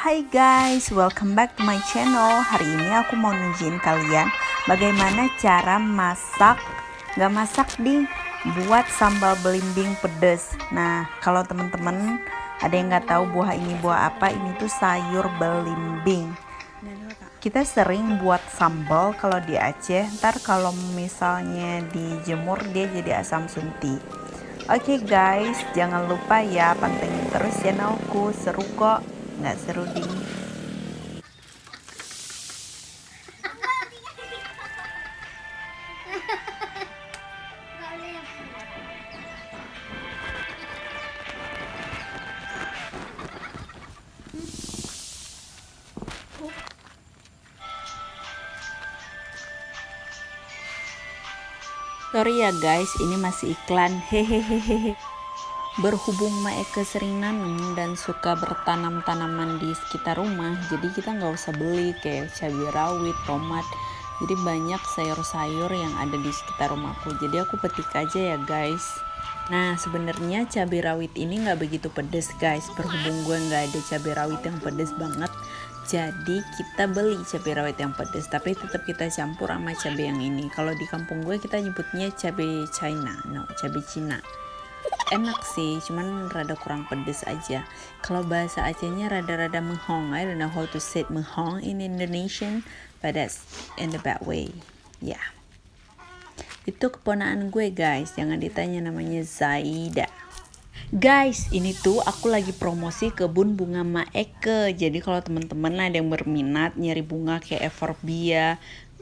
Hai guys, welcome back to my channel. Hari ini aku mau nunjukin kalian bagaimana cara buat sambal belimbing pedas. Nah, kalau teman-teman ada yang nggak tahu buah ini buah apa, ini tuh sayur belimbing. Kita sering buat sambal kalau di Aceh, ntar kalau misalnya dijemur dia jadi asam sunti. Oke guys, jangan lupa ya pantengin terus channelku, seru kok, nggak seru ding. Sorry ya guys, ini masih iklan, hehehehe. Berhubung Maeke sering nanam dan suka bertanam tanaman di sekitar rumah, jadi kita nggak usah beli kayak cabai rawit, tomat. Jadi banyak sayur-sayur yang ada di sekitar rumahku. Jadi aku petik aja ya guys. Nah sebenarnya cabai rawit ini nggak begitu pedes guys. Berhubung gue nggak ada cabai rawit yang pedes banget, jadi kita beli cabai rawit yang pedas, tapi tetap kita campur sama cabai yang ini. Kalau di kampung gue kita nyebutnya cabai China, cabai Cina. Enak sih, cuman rada kurang pedas aja. Kalau bahasa Acehnya rada-rada menghong. I don't know how to say menghong in Indonesian, but that's in the bad way. Ya, yeah. Itu keponakan gue guys, jangan ditanya, namanya Zaida. Guys, ini tuh aku lagi promosi kebun bunga Maeke. Jadi kalau teman-teman ada yang berminat nyari bunga kayak euphorbia,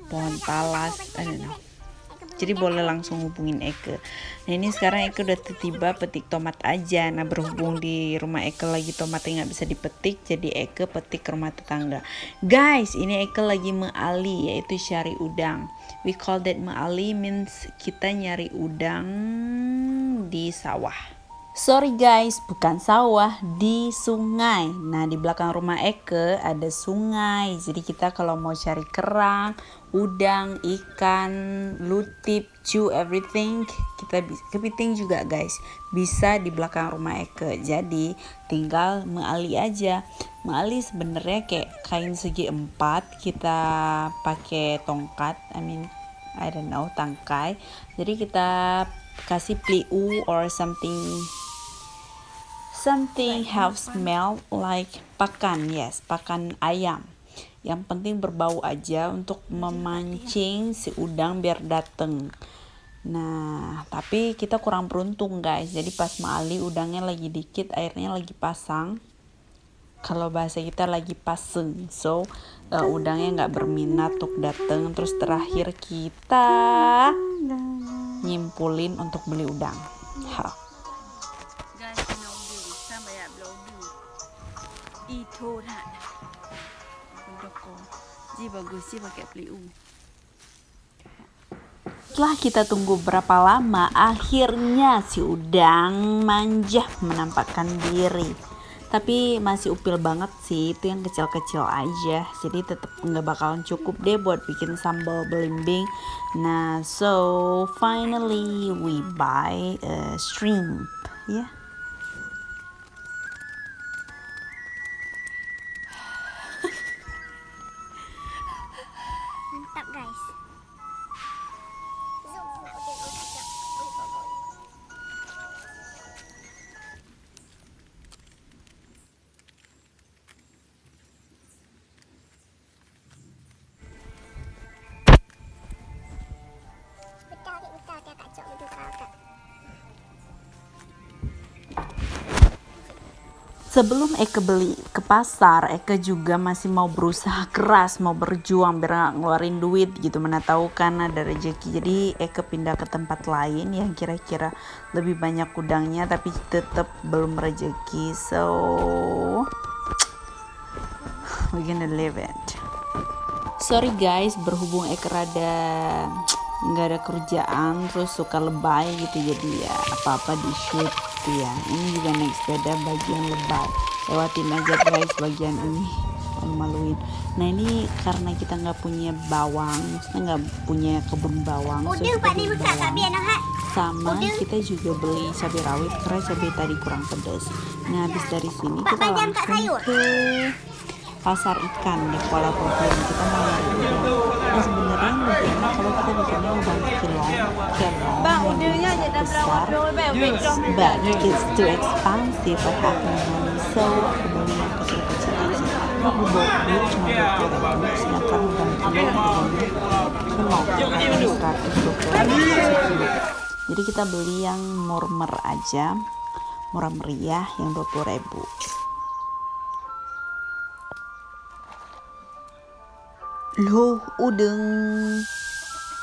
pohon talas, I don't know, jadi boleh langsung hubungin Eke. Nah ini sekarang Eke udah tiba petik tomat aja. Nah berhubung di rumah Eke lagi tomatnya nggak bisa dipetik, jadi Eke petik ke rumah tetangga. Guys, ini Eke lagi meali, yaitu cari udang. We call that meali, means kita nyari udang di sawah. Sorry guys, bukan sawah, di sungai. Nah di belakang rumah Eke ada sungai. Jadi kita kalau mau cari kerang, udang, ikan, lutip, cu, everything, kita bisa, kepiting juga guys, bisa di belakang rumah Eke. Jadi tinggal mengali aja. Mengali sebenarnya kayak kain segi empat, kita pakai tongkat, I don't know, tangkai. Jadi kita kasih pliu or something have smell like pakan, yes, pakan ayam. Yang penting berbau aja untuk memancing si udang biar dateng. Nah, tapi kita kurang beruntung guys. Jadi pas maali udangnya lagi dikit, airnya lagi pasang. Kalau bahasa kita lagi paseng. So, udangnya nggak berminat untuk dateng. Terus terakhir kita nyimpulin untuk beli udang. Itu setelah kita tunggu berapa lama, akhirnya si udang manja menampakkan diri. Tapi masih upil banget sih, itu yang kecil-kecil aja. Jadi tetap nggak bakalan cukup deh buat bikin sambal belimbing. Nah, so finally we buy a shrimp, ya. Yeah. Sebelum Eke beli ke pasar, Eke juga masih mau berusaha keras, mau berjuang biar gak ngeluarin duit gitu. Mana tahu kan ada rezeki. Jadi Eke pindah ke tempat lain yang kira-kira lebih banyak udangnya, tapi tetap belum rezeki. So we're gonna live it. Sorry guys, berhubung Eke rada nggak ada kerjaan, terus suka lebay gitu, jadi ya apa-apa di shoot gitu ya. Ini juga naik sepeda bagian lebay, lewatin aja guys bagian ini, maluin. Nah ini karena kita nggak punya bawang, maksudnya nggak punya kebun bawang, so kita beli bawang. Sama kita juga beli cabai rawit karena cabai tadi kurang pedas. Nah habis dari sini kita langsung ke pasar ikan di Kuala Lumpur. Kita mau nyari udang. Nah sebenarnya yang lebih enak kalau kita bikinnya udang kilong yang besar, but it's too expensive for having money, so aku beli yang kecil-kecil aja. Aku bawa duit cuma 20.000, sedangkan udang kilong harganya kilong harganya 120.000. Jadi kita beli yang murmer aja, murah meriah yang 20.000. Loh, udang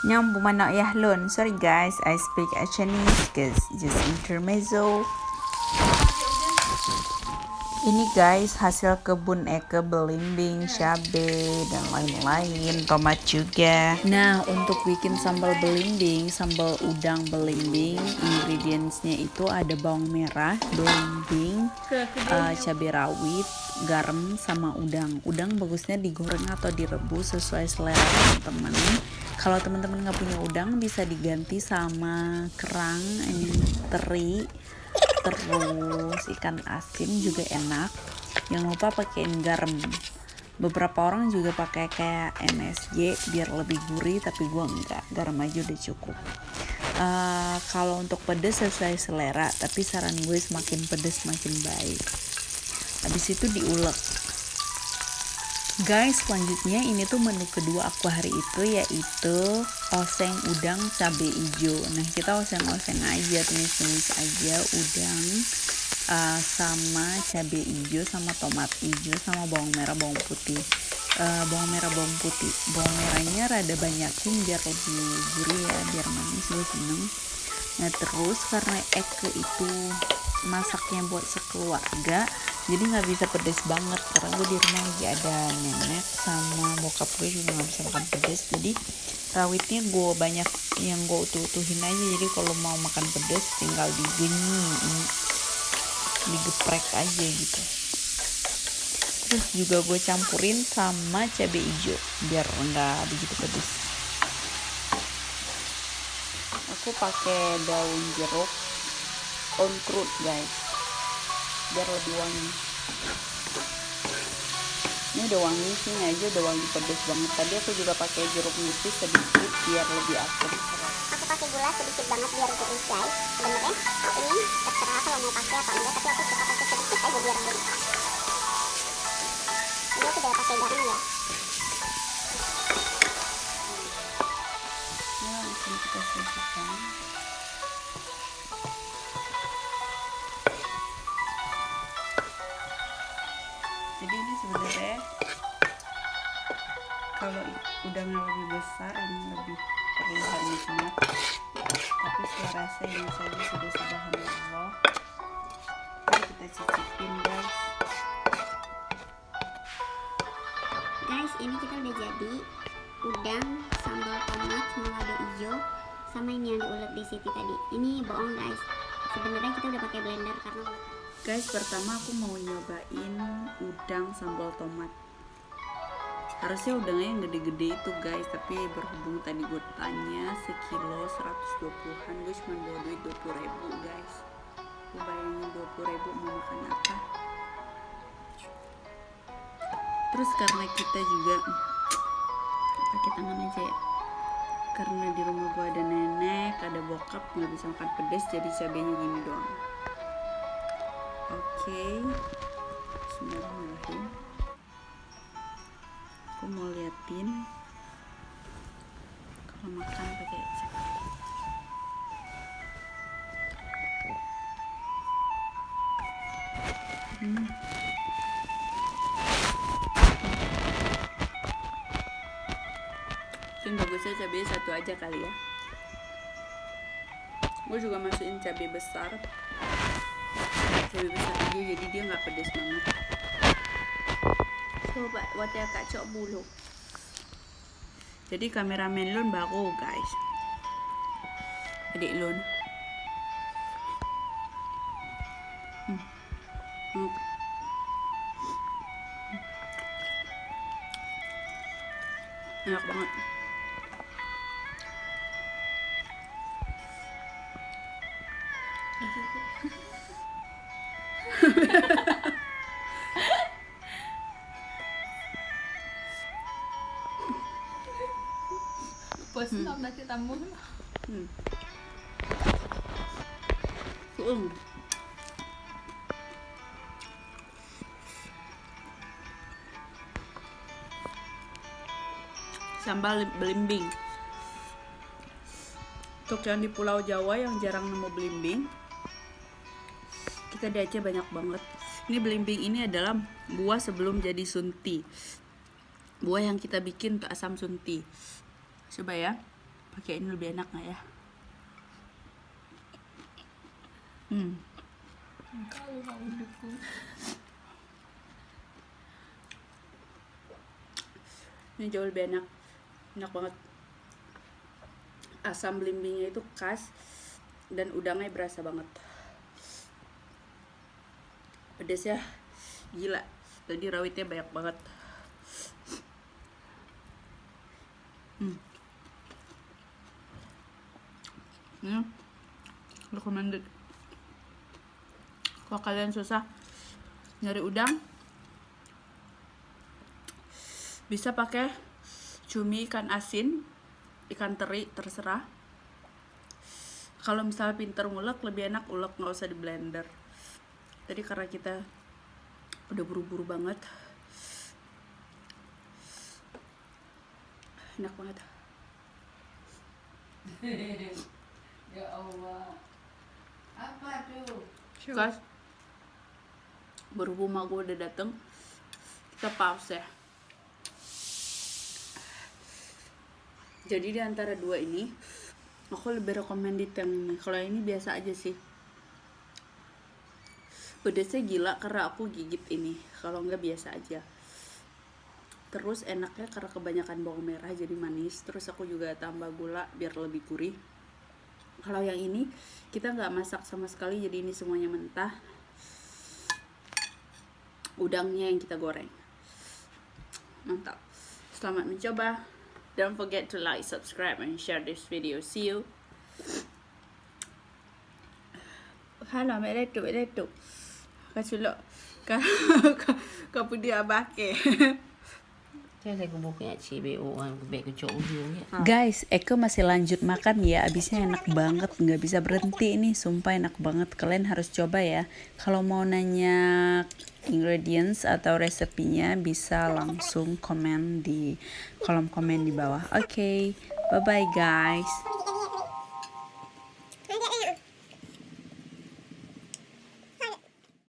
nyambung mana ya lon. Sorry guys, I speak Chinese cause just intermezzo. Ini guys hasil kebun Eke, belimbing, cabe dan lain-lain, tomat juga. Nah untuk bikin sambal belimbing, sambal udang belimbing, ingredientsnya itu ada bawang merah, belimbing, cabai rawit, garam sama udang. Udang bagusnya digoreng atau direbus sesuai selera teman-teman. Kalau teman-teman nggak punya udang bisa diganti sama kerang, teri, terus ikan asin juga enak. Jangan lupa pakein garam. Beberapa orang juga pakai kayak MSG biar lebih gurih, tapi gua enggak, garam aja udah cukup. Kalau untuk pedas sesuai selera, tapi saran gue semakin pedas semakin baik. Habis itu diulek. Guys, selanjutnya ini tuh menu kedua aku hari itu, yaitu oseng udang cabai hijau. Nah kita oseng-oseng aja, tumis-tumis aja udang sama cabai hijau, sama tomat hijau, sama bawang merah, bawang putih. Bawang merah, bawang putih, bawang merahnya rada banyakin biar lebih gurih ya, biar manis, gue seneng. Nah terus karena Eke itu masaknya buat sekeluarga, jadi nggak bisa pedes banget karena gue di rumah lagi ada nenek sama bokap gue juga nggak bisa makan pedes. Jadi rawitnya gue banyak yang gue utuh-utuhin aja, jadi kalau mau makan pedes tinggal digeprek aja gitu. Terus juga gue campurin sama cabai hijau biar nggak begitu pedes. Aku pakai daun jeruk on fruit guys, biar lebih wangi. Ini udah wangi sih, ini aja udah wangi pedes banget. Tadi aku juga pakai jeruk nipis sedikit biar lebih asam. Aku pakai gula sedikit banget biar gurih guys. Sebenarnya ini terserah kalau mau pakai apa enggak, tapi aku suka pakai sedikit aja biar gurih. Ini aku udah pakai garam ya. Nah, langsung kita sisihkan. Jadi ini sebenarnya kalau udangnya lebih besar ini lebih terlihat nikmat, tapi saya rasa ini saja sudah subhanallah. Mari kita cicipin guys. Guys, ini kita udah jadi udang sambal tomat sama lada hijau sama ini yang diulek di Siti tadi. Ini bohong guys, sebenarnya kita udah pakai blender karena Guys, pertama aku mau nyobain udang sambal tomat. Harusnya udangnya yang gede-gede itu guys, tapi berhubung tadi gue tanya sekilo 120-an, gue cuma bawa duit 20.000 guys. Gue bayangin 20.000 mau makan apa. Terus karena kita juga pakai tangan aja ya, karena di rumah gue ada nenek, ada bokap nggak bisa makan pedas, jadi cabenya gini doang. Oke, bismillahirrahmanirrahim. Aku mau liatin kalau makan pakai cabai. Mungkin bagusnya cabai satu aja kali ya. Gue juga masukin cabai besar aja, jadi dia nggak pedas banget. Coba wadah kacok bulu. Jadi kameramen Lun baru guys, adik Lun. Enak banget. Puasa berarti tambung. Sambal belimbing. Untuk yang di Pulau Jawa yang jarang nemu belimbing, kita di Aceh banyak banget. Ini belimbing ini adalah buah sebelum jadi sunti. Buah yang kita bikin untuk asam sunti. Coba ya, pakai ini lebih enak nggak ya? Kalau kamu dukung. Ini jauh lebih enak. Enak banget. Asam belimbingnya itu khas dan udangnya berasa banget. Pedasnya gila. Tadi rawitnya banyak banget. Ini recommended. Kalau kalian susah nyari udang, bisa pakai cumi ikan asin, ikan teri, terserah. Kalau misalnya pinter ngulek, lebih enak ulek, nggak usah di blender. Tadi karena kita udah buru-buru banget, enak banget. Ya Allah. Apa tuh? Guys, berhubung mak gue udah dateng, kita pause ya. Jadi di antara dua ini, aku lebih recommended yang ini. Kalau ini biasa aja sih. Pedasnya gila karena aku gigit ini. Kalau enggak biasa aja. Terus enaknya karena kebanyakan bawang merah jadi manis. Terus aku juga tambah gula biar lebih gurih. Kalau yang ini kita nggak masak sama sekali, jadi ini semuanya mentah. Udangnya yang kita goreng. Mantap. Selamat mencoba. Don't forget to like, subscribe, and share this video. See you. Halo, mẹ đây tụ. Kasulok. Kapudi abake. Saya kebuka CBO kebek kecok ujungnya. Guys, Eke masih lanjut makan ya. Abisnya enak banget, nggak bisa berhenti ini. Sumpah enak banget. Kalian harus coba ya. Kalau mau nanya ingredients atau resepinya, bisa langsung komen di kolom komen di bawah. Oke, bye bye guys.